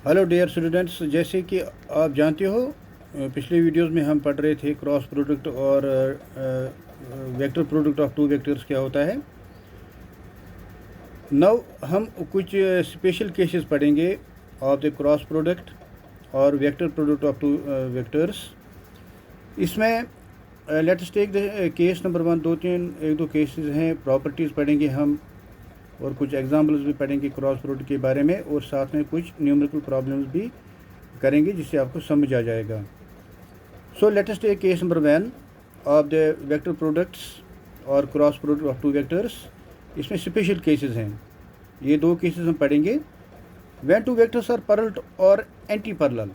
Hello dear students, जैसे कि आप जानते हो पिछले वीडियोस में हम पढ़ रहे थे क्रॉस प्रोडक्ट और vector product of two vectors क्या होता है। नव हम कुछ स्पेशल केसेस पढ़ेंगे ऑफ द क्रॉस प्रोडक्ट और vector product of two vectors. इसमें let's take the case number 1। एक दो केसेस हैं, प्रॉपर्टीज़ पढ़ेंगे हम और कुछ एग्जाम्पल्स भी पढ़ेंगे क्रॉस प्रोडक्ट के बारे में, और साथ में कुछ न्यूमेरिकल प्रॉब्लम्स भी करेंगे जिससे आपको समझ आ जाएगा। So let us take case number 1 of the vector products और cross product of two vectors. इसमें स्पेशल केसेस हैं, ये दो केसेस हम पढ़ेंगे। When two vectors are parallel और एंटी पैरेलल,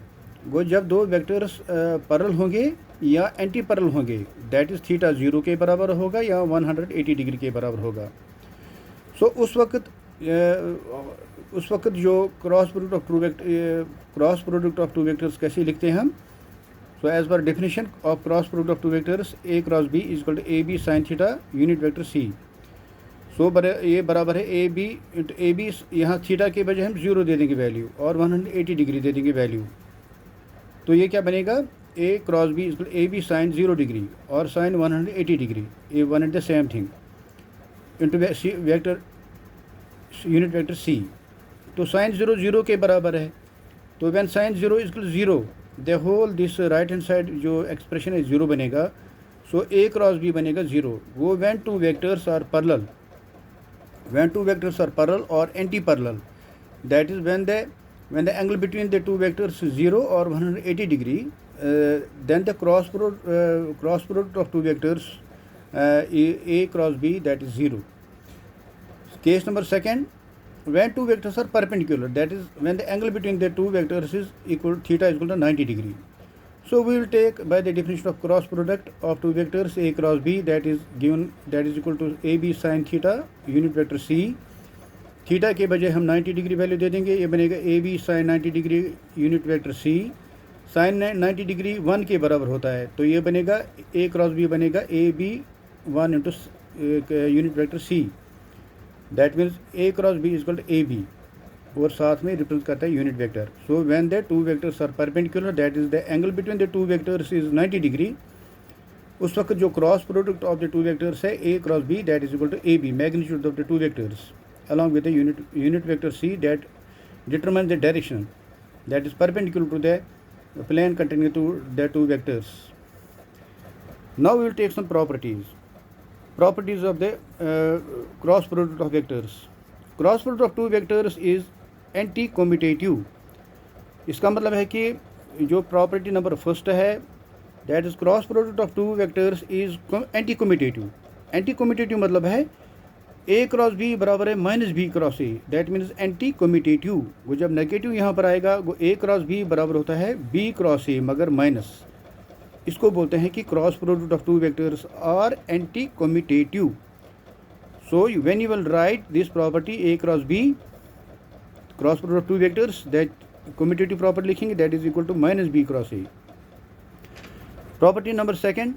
वो जब दो वेक्टर्स पैरेलल होंगे या एंटी पैरेलल होंगे, दैट इज़ थीटा 0 के बराबर होगा या 180 डिग्री के बराबर होगा। सो उस वक्त जो cross product of two vectors कैसे लिखते हैं हम। So as per definition of cross product of two vectors, A cross B is equal to A B sine theta unit vector C. So ये बराबर है A B into A B, यहाँ theta के बजाय हम 0 दे देंगे वैल्यू और 180 degree दे देंगे वैल्यू। तो ये क्या बनेगा, A cross B is A B sine 0 degree और sine 180 degree, A one at the same thing into vector unit vector C. तो साइन 0 0 के बराबर है, तो when sine 0 is 0 the whole this right hand side जो expression है 0 बनेगा। सो A cross B बनेगा 0। वो when two vectors are parallel और anti parallel, that is when the angle between the two vectors 0 और 180 degree, then the cross product of two vectors a cross b, that is 0. Case number 2, when two vectors are perpendicular, that is when the angle between the two vectors is theta is equal to 90 degree. So we will take by the definition of cross product of two vectors a cross b, that is equal to ab sin theta unit vector c। Theta के बजाय हम 90 degree value दे देंगे, ये बनेगा A B sine 90 degree unit vector C. Sine 90 degree 1 के बराबर होता है, तो ये बनेगा ए क्रॉस बी बनेगा A B 1 into unit vector C, that means A cross B is equal to A B, और साथ में रिप्रेजेंट करता है unit vector. So when the two vectors are perpendicular, that is the angle between the two vectors is 90 degree. उस वक्त जो cross product of the two vectors है A cross B, that is equal to A B magnitude of the two vectors along with the unit vector c that determines the direction that is perpendicular to the plane containing the two vectors. Now we will take some properties of the cross product of vectors. Cross product of two vectors is anti-commutative. इसका मतलब है कि जो property number first है, that is cross product of two vectors is anti commutative मतलब है A cross B बराबर है minus B cross A, that means anti commutative. वो जब नेगेटिव यहाँ पर आएगा, वो ए क्रॉस बी बराबर होता है बी क्रॉस ए मगर माइनस। इसको बोलते हैं कि cross product of two vectors are anti commutative. So when you will write this property A cross B, cross product of two vectors, that commutative property लिखेंगे, that is equal to minus B cross A. Property number 2,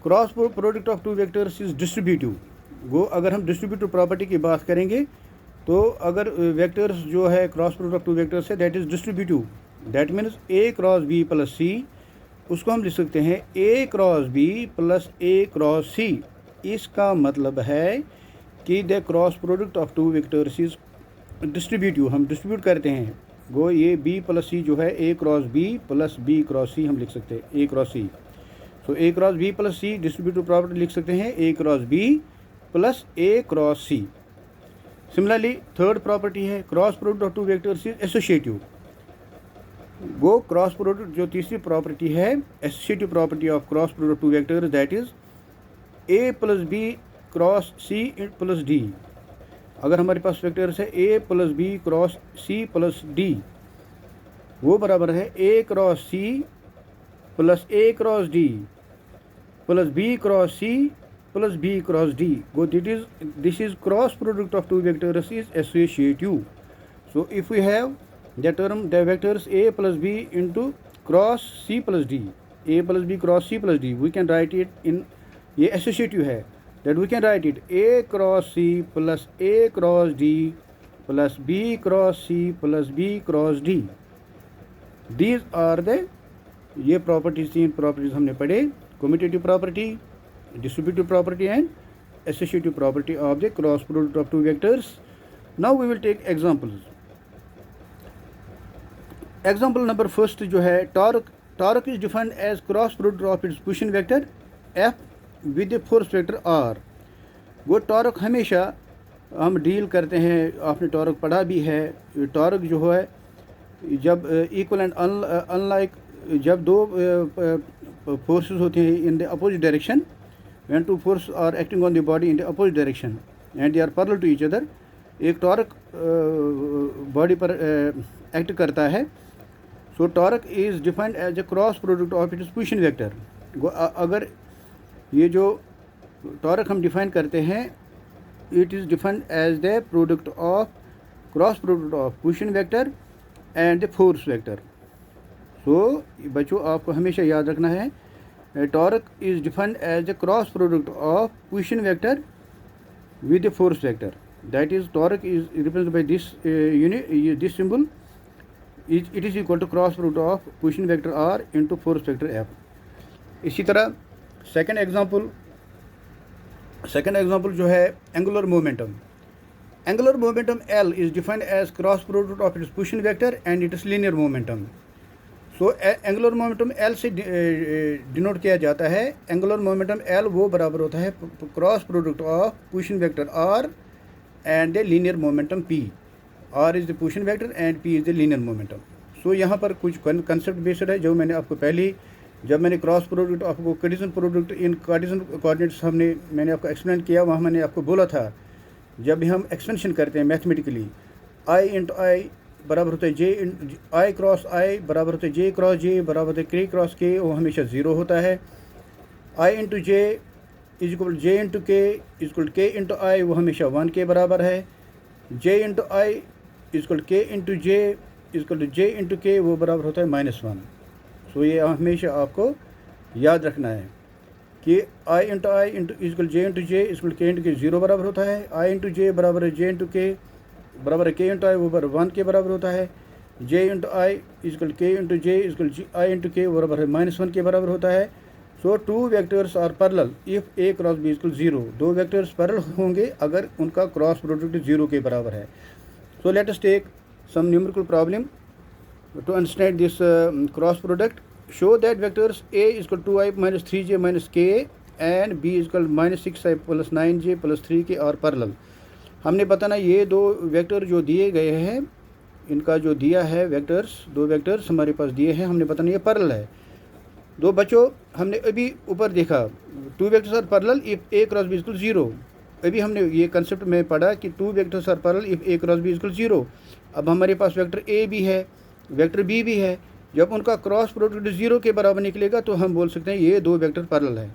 cross product of two vectors is distributive. वो अगर हम distributive property की बात करेंगे, तो अगर vectors जो है cross product of two vectors है, that is distributive, that means A cross B plus C, उसको हम लिख सकते हैं A cross B plus A cross C. इसका मतलब है कि the cross product of two vectors is distributive, हम डिस्ट्रीब्यूट करते हैं। वो ये बी प्लस सी जो है A cross B plus B cross C हम लिख सकते हैं, A cross C. So A cross B plus C distributive property लिख सकते हैं A cross B plus A cross C. Similarly third property है cross product of two vectors is associative. वो cross product जो तीसरी प्रॉपर्टी है, associative property of cross product two vectors, that is A plus B cross C plus D. अगर हमारे पास vectors है A plus B cross C plus D, वो बराबर है A cross C plus A cross D plus B cross C plus b cross d. This is cross product of two vectors is associative. So if we have the vectors a plus b into cross c plus d, a plus b cross c plus d, we can write it in, ये associative है, that we can write it a cross c plus a cross d plus b cross c plus b cross d. These are the, ये properties, 3 properties हमने पढ़े, commutative property, distributive property and associative property of the cross product of 2 vectors. Now we will take examples. Example number first जो है, torque is defined as cross product of its pushing vector F with the force vector R. वो torque हमेशा हम deal करते हैं, आपने torque पढ़ा भी है. टॉर्क जो है जब इक्वल एंड अनलाइक, जब दो फोर्सेस होते हैं in the opposite direction, when 2 force are acting on the body in the opposite direction and they are parallel to each other, एक टॉर्क बॉडी पर एक्ट करता है. So torque is defined as a cross product of its position vector. अगर ये जो torque हम define करते हैं, it is defined as the product of cross product of position vector and the force vector. सो बच्चों आपको हमेशा याद रखना है, torque is defined as the cross product of position vector with the force vector. That is torque is represented by this unit, this symbol. It is equal to cross product of position vector R into force vector F. इसी तरह second example जो है, angular momentum. Angular momentum L is defined as cross product of its position vector and its linear momentum. So angular momentum L से denote किया जाता है. Angular momentum L वो बराबर होता है cross product of position vector R and the linear momentum P. R is the position vector and P is the linear momentum. So यहाँ पर कुछ कंसेप्ट बेस्ड है जो मैंने आपको पहले, जब मैंने क्रॉस प्रोडक्ट आपको Cartesian product in Cartesian coordinates मैंने आपको एक्सप्लेन किया, वहाँ मैंने आपको बोला था, जब हम एक्सपेंशन करते हैं मैथमेटिकली, आई इंटू आई बराबर होता है जे, आई क्रॉस आई बराबर होता है जे क्रॉस जे बराबर होता है के क्रॉस के, वो हमेशा 0 होता है. I into J is equal J into K is equal K into I, वो हमेशा 1 के बराबर है. J into I is equal K into J is equal to J into K, वो बराबर होता है -1. सो ये हमेशा आपको याद रखना है कि आई इंटू आई into is equal J into J is equal K into के 0 बराबर होता है. आई इंटू जे बराबर है जे इंटू के बराबर है के इंटू आई, वो बराबर 1 के बराबर होता है. J into I equal K into J equal I into K बराबर है -1 के बराबर होता है. So 2 vectors are parallel if A cross B equal 0. 2 vectors parallel होंगे अगर उनका क्रॉस प्रोडक्ट 0 के बराबर है. So let us take some numerical problem to understand this cross product. Show that vectors A is equal to 2i minus 3j minus k and B is equal to minus 6i plus 9j plus 3k are parallel. हमने बताना ये दो vector जो दिए गए हैं, इनका जो दिया है वेक्टर्स, 2 वेक्टर्स हमारे पास दिए हैं, हमने बताना ये पैरेलल है. दो बच्चों हमने अभी ऊपर देखा 2 vectors are parallel if A cross B equal 0. अभी हमने ये कंसेप्ट में पढ़ा कि 2 vectors are parallel if A cross B equal 0. अब हमारे पास वेक्टर A भी है, वेक्टर बी भी है. जब उनका क्रॉस प्रोडक्ट 0 के बराबर निकलेगा तो हम बोल सकते हैं ये 2 वेक्टर पैरेलल है.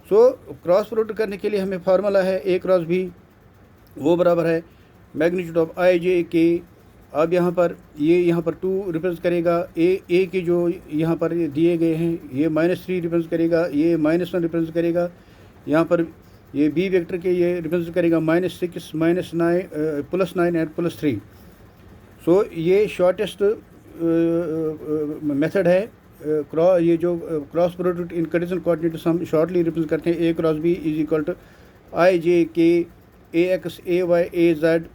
सो क्रॉस प्रोडक्ट करने के लिए हमें फार्मूला है ए क्रॉस बी, वो बराबर है मैग्नीट्यूड ऑफ आई जे के. अब यहाँ पर 2 रिप्रेजेंट करेगा ए के जो यहाँ पर दिए गए हैं, ये -3 रिप्रेजेंट करेगा, ये -1 रिप्रेजेंट करेगा. यहाँ पर ये बी वेक्टर के ये रिप्रेजेंट करेगा -6 -9 +9 एंड +3. सो ये शॉर्टेस्ट मेथड है. ये जो cross product in Cartesian coordinates हम शॉर्टली रिप्रेजेंट करते हैं. A cross B is equal to I J K A X A Y A Z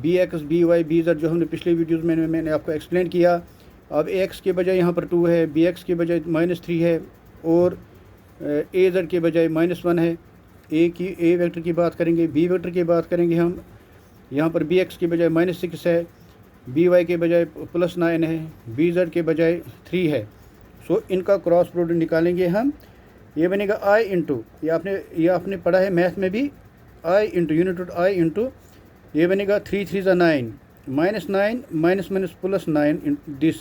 B X B Y B Z, जो हमने पिछले वीडियोज़ में मैंने आपको एक्सप्लेन किया. अब ए एक्स के बजाय यहाँ पर 2 है, बी एक्स के बजाय -3 है और ए जेड के बजाय -1 है. ए वेक्टर की बात करेंगे, बी वेक्टर की बात करेंगे हम. यहाँ पर बी एक्स के बजाय -6 है, बी वाई के बजाय +9 है, बी जेड के बजाय 3 है. सो इनका क्रॉस प्रोडक्ट निकालेंगे हम. ये बनेगा आई इंटू, ये आपने पढ़ा है मैथ में भी, आई इंटू यूनिट आई इंटू, ये बनेगा 3 3 = 9 -9 -+9 into this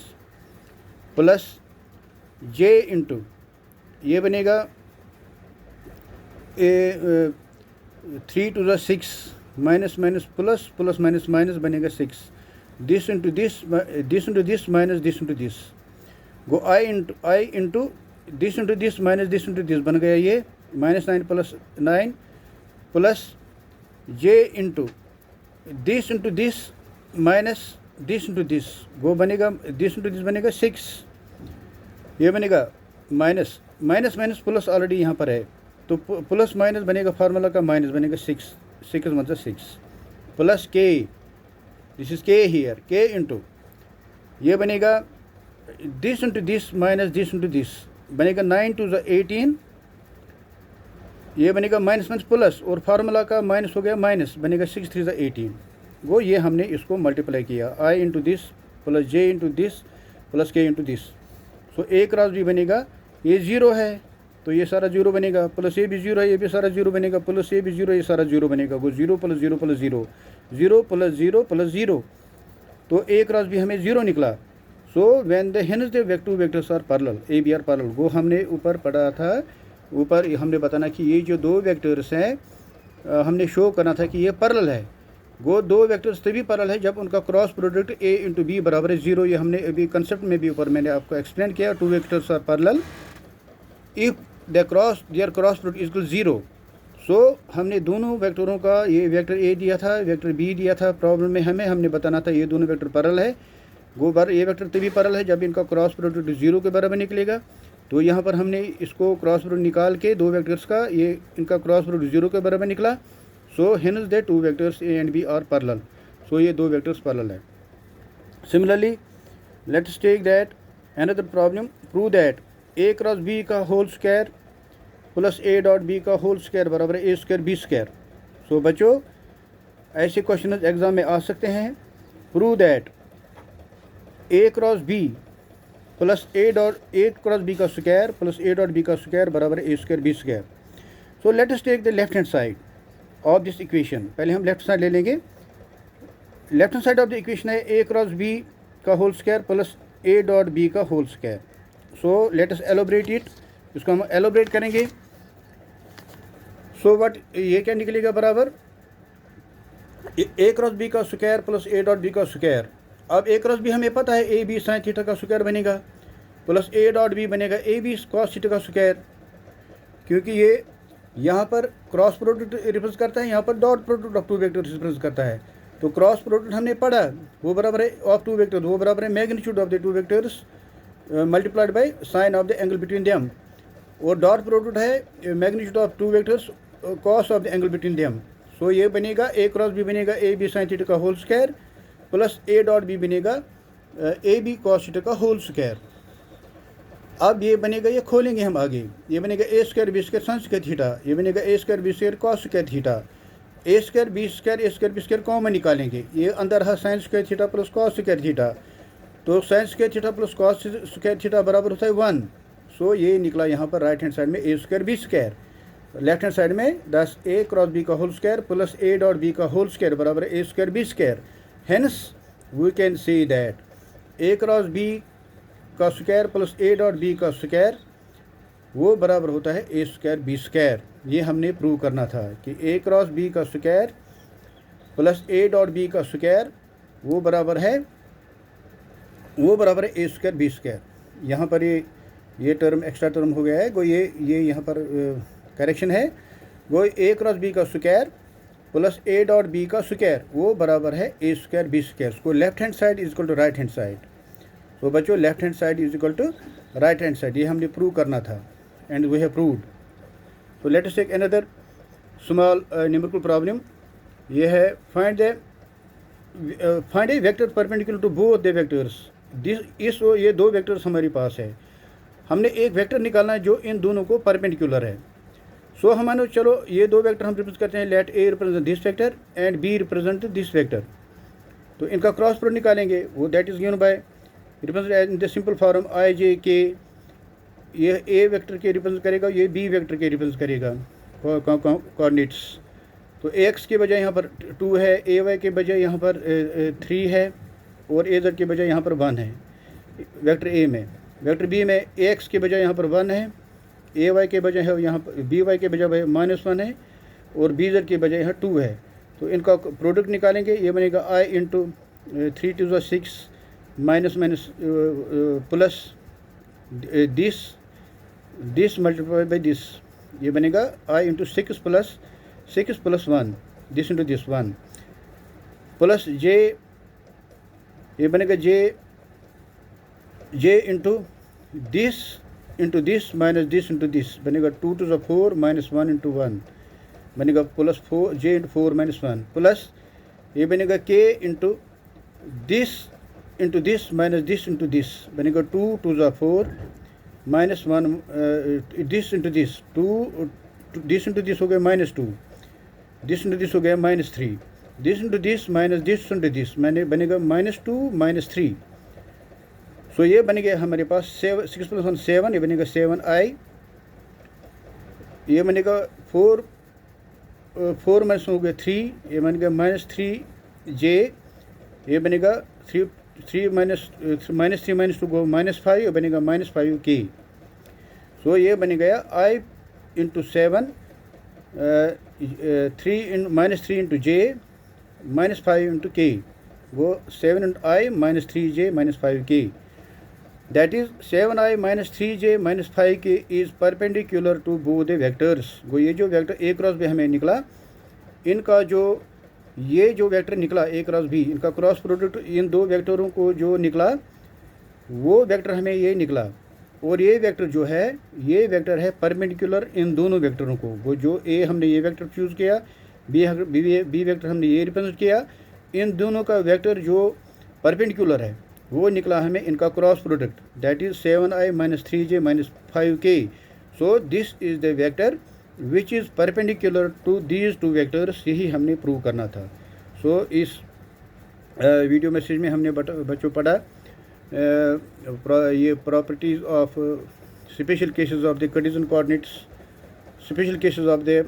plus J into, ये बनेगा 3 2 = 6 प्लस माइनस बनेगा 6. this into this minus this into this, go I into this into this minus this into this, बन गया ये -9 + 9 plus j into this minus this into this, वो बनेगा this into this बनेगा 6, ये बनेगा minus minus minus plus already यहाँ पर है, तो प्लस माइनस बनेगा, फार्मूला का माइनस बनेगा 6, 6 मतलब 6 प्लस के, दिस इज के हियर, के इंटू ये बनेगा this into this minus this into this बनेगा 9 टू 18, ये बनेगा माइनस माइनस प्लस और फार्मूला का माइनस हो गया माइनस, बनेगा 6 3 18, वो ये हमने इसको मल्टीप्लाई किया, I into this plus J into this plus K into this, so A cross B बनेगा, ये ज़ीरो है तो ये सारा जीरो बनेगा, प्लस ये भी ज़ीरो है ये भी सारा जीरो बनेगा, प्लस ये भी ज़ीरो ये सारा जीरो बनेगा, वो zero plus zero plus zero, zero plus zero plus zero, तो ए क्रॉस बी हमें ज़ीरो निकला। So when the hence the two vectors are parallel, A B are parallel, वो हमने ऊपर पढ़ा था, ऊपर हमने बताना कि ये जो दो वेक्टर्स हैं हमने शो करना था कि ये पैरेलल है, वो दो वेक्टर्स तभी पैरेलल है जब उनका cross product A into B बराबर है ज़ीरो, ये हमने अभी कंसेप्ट में भी ऊपर मैंने आपको एक्सप्लेन किया, two vectors are parallel if their cross product equal zero. So हमने दोनों वेक्टरों का, ये वेक्टर ए दिया था वेक्टर बी दिया था प्रॉब्लम में, हमने बताना था ये दोनों वेक्टर पैरेलल है, वो ये वेक्टर तभी पैरेलल है जब इनका क्रॉस प्रोडक्ट ज़ीरो के बराबर निकलेगा, तो यहाँ पर हमने इसको क्रॉस प्रोडक्ट निकाल के दो वेक्टर्स का, ये इनका क्रॉस प्रोडक्ट ज़ीरो के बराबर निकला, so hence the two vectors A and B are parallel, so ये दो वेक्टर्स पैरेलल है। Similarly let's take that another problem, prove that A cross B का whole square plus A dot B का whole square बराबर है A square B square. So बच्चों ऐसे question exam में आ सकते हैं, prove that A cross B plus A cross B का square plus A dot B का स्क्वायर बराबर है A square B square. So let us take the left hand side of this equation, पहले हम लेफ्ट साइड ले लेंगे, left hand side of the equation है A cross B का whole square plus A dot B का whole square. So let us elaborate it, इसको हम elaborate करेंगे। सो व्हाट, ये क्या निकलेगा बराबर ए क्रॉस बी का square plus A dot B का स्क्वायर। अब ए क्रॉस बी हमें पता है ए बी साइन थीटा का स्क्वायर बनेगा, प्लस ए डॉट बी बनेगा ए बी कॉस थीटा का स्क्वायर, क्योंकि ये यहाँ पर क्रॉस प्रोडक्ट रिप्रेजेंट करता है, यहाँ पर dot product of two vector represent करता है, तो क्रॉस प्रोडक्ट हमने पढ़ा वो बराबर है ऑफ टू वेक्टर, वो बराबर है magnitude of the two vectors multiplied by sine of the angle between them, और डॉट प्रोडक्ट है magnitude of two vectors cos of the angle between them. So ये बनेगा ए क्रॉस बी बनेगा A B sine theta का whole square plus A dot B बनेगा A B cos theta का whole square. अब ये बनेगा, ये खोलेंगे हम आगे, ये बनेगा A square B square sine square theta, ये बनेगा A square B square cos square theta, A square B square common निकालेंगे, ये अंदर है sine square theta plus cos square theta, तो sine square theta plus cos square theta बराबर होता है 1। सो ये निकला यहाँ पर राइट हैंड साइड में A square B square, left hand side में दस ए क्रॉस बी का whole square plus A dot B का होल स्क्वायर बराबर A square B square. Hence we can see that A cross B का square plus A dot B का square वो बराबर होता है ए स्क्वायर बी स्क्वायर। ये हमने प्रूव करना था कि ए क्रॉस बी का square plus A dot B का स्क्वायर वो बराबर है ए स्क्वायर बी स्क्वायर। यहाँ पर ये टर्म एक्स्ट्रा टर्म हो गया है, वो ये यहाँ पर करेक्शन है, वो ए क्रॉस बी का square plus A dot B का स्क्वायर वो बराबर है ए स्क्वायर बी स्क्वायर। उसको left hand side is equal to right hand side, तो बच्चों left hand side is equal to right hand side, ये हमने प्रूव करना था एंड वी हैव प्रूव्ड। तो let us take another small numerical problem. ये है find a vector perpendicular to both the vectors. ये दो वेक्टर्स हमारे पास है, हमने एक वेक्टर निकालना है जो इन दोनों को परपेंडिकुलर है। सो हमारे चलो ये दो वेक्टर हम रिप्रेजेंट करते हैं, let A represent this vector and B represent this vector. तो इनका क्रॉस प्रोडक्ट निकालेंगे, वो that is given by represent in the simple form I J K. ये ए वेक्टर के रिप्रेजेंट करेगा, ये बी वेक्टर के रिप्रेजेंट करेगा कोऑर्डिनेट्स। तो ए एक्स के बजाय यहाँ पर 2 है, ए वाई के बजाय यहाँ पर 3 है, और ए जेड के बजाय यहाँ पर 1 है वेक्टर ए में। वेक्टर बी में ए एक्स के बजाय यहाँ पर 1 है, ए वाई के बजाय है यहाँ पर बी वाई के बजाय -1 है, और बी जेड के बजाय यहाँ 2 है। तो इनका प्रोडक्ट निकालेंगे, ये बनेगा I into 3 to 6 minus plus this multiply by this, ये बनेगा I into 6 plus 1 this into this 1 plus J ये बनेगा J into this minus this into this बनेगा 2 to the 4 माइनस 1 इंटू 1 बनेगा plus 4 J into 4 minus 1 plus ये बनेगा के into this minus this into this बनेगा 2 to the 4 minus 1 this into this 2 this into this हो गया minus 2 this into this हो गया minus 3 this into this minus this into this मैंने बनेगा माइनस 2 माइनस 3 सो ये बन गया हमारे पास 6 + 1 7 ये बनेगा 7i ये बनेगा 4 माइनस हो गया 3 ये बन गया माइनस 3j ये बनेगा 3 माइनस 3 माइनस 2 गो माइनस 5 ये बनेगा माइनस 5k सो ये बन गया i into 7 minus 3 into j minus 5 into k वो 7 into i minus 3j minus 5k that is 7i minus 3j minus 5k is perpendicular to both the vectors। वो ये जो vector a cross b हमें निकला इनका जो ये जो वेक्टर निकला a क्रॉस b इनका क्रॉस प्रोडक्ट इन दो वेक्टरों को जो निकला वो वेक्टर हमें ये निकला और ये वेक्टर जो है ये वेक्टर है परपेंडिकुलर इन दोनों वेक्टरों को। वो जो a हमने ये वेक्टर चूज़ किया b वेक्टर हमने ये रिप्रेजेंट किया इन दोनों का वेक्टर जो परपेंडिकुलर है वो निकला हमें इनका cross product that is 7i minus 3j minus 5k so this is the vector which is perpendicular to these two vectors यही हमने प्रूव करना था। सो इस वीडियो मैसेज में हमने बच्चों पढ़ा ये properties of special cases of the Cartesian coordinates special cases of the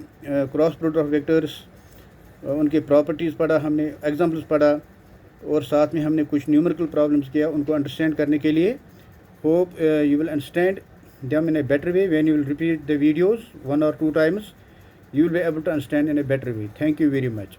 cross product of vectors उनके प्रॉपर्टीज़ पढ़ा हमने एग्जाम्पल्स पढ़ा और साथ में हमने कुछ न्यूमेरिकल प्रॉब्लम्स किया उनको अंडरस्टैंड करने के लिए। Hope you will understand them in a better way when you will repeat the videos 1 or 2 times you will be able to understand in a better way। Thank you very much।